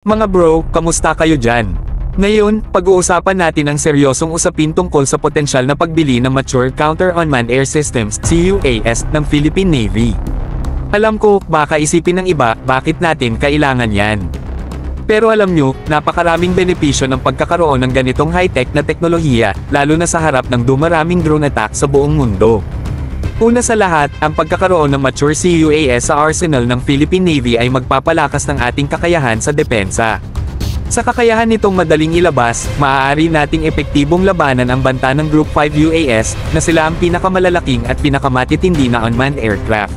Mga bro, kamusta kayo dyan? Ngayon, pag-uusapan natin ang seryosong usapin tungkol sa potensyal na pagbili ng Mature Counter-Unmanned Air Systems (CUAS) ng Philippine Navy. Alam ko, baka isipin ng iba, bakit natin kailangan yan? Pero alam nyo, napakaraming benepisyo ng pagkakaroon ng ganitong high-tech na teknolohiya, lalo na sa harap ng dumaraming drone attack sa buong mundo. Una sa lahat, ang pagkakaroon ng mature CUAS sa arsenal ng Philippine Navy ay magpapalakas ng ating kakayahan sa depensa. Sa kakayahan nitong madaling ilabas, maaari nating epektibong labanan ang banta ng Group 5 UAS, na sila ang pinakamalalaking at pinakamatitindi na unmanned aircraft.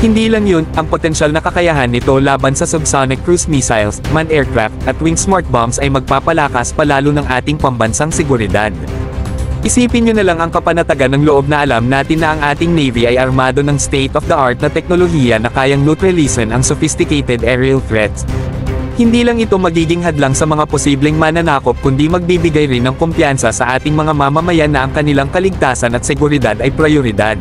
Hindi lang yun, ang potensyal na kakayahan nito laban sa subsonic cruise missiles, manned aircraft, at wing smart bombs ay magpapalakas palalo ng ating pambansang seguridad. Isipin nyo na lang ang kapanatagan ng loob na alam natin na ang ating Navy ay armado ng state-of-the-art na teknolohiya na kayang neutralisin ang sophisticated aerial threats. Hindi lang ito magiging hadlang sa mga posibleng mananakop kundi magbibigay rin ng kumpiyansa sa ating mga mamamayan na ang kanilang kaligtasan at seguridad ay prioridad.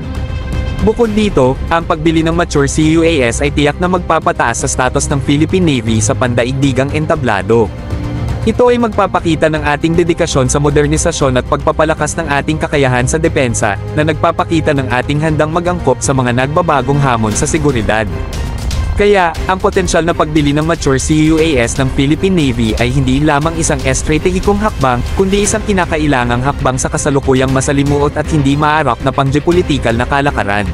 Bukod dito, ang pagbili ng mature CUAS ay tiyak na magpapataas sa status ng Philippine Navy sa pandaigdigang entablado. Ito ay magpapakita ng ating dedikasyon sa modernisasyon at pagpapalakas ng ating kakayahan sa depensa, na nagpapakita ng ating handang mag-angkop sa mga nagbabagong hamon sa seguridad. Kaya, ang potensyal na pagbili ng mature CUAS ng Philippine Navy ay hindi lamang isang estratehikong hakbang, kundi isang kinakailangang hakbang sa kasalukuyang masalimuot at hindi maarap na panggeopolitikal na kalakaran.